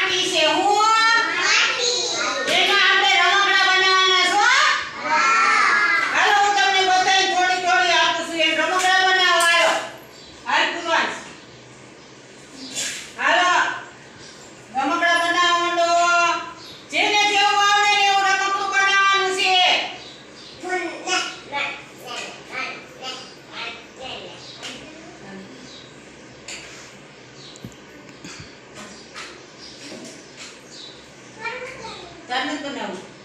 માટી છે હું માટી એમાં આપણે રમકડા બનાવવાના છો હાલો હું તમને બતાવી થોડી થોડી આપું છું એ રમકડા બનાવવા આવ્યો હાલ પૂર્વાંશ હાલો રમકડા બનાવવા માંડો જેને જેવું આવડે ને એવું રમકડું બનાવવાનું છે તાર નથી બનાવવું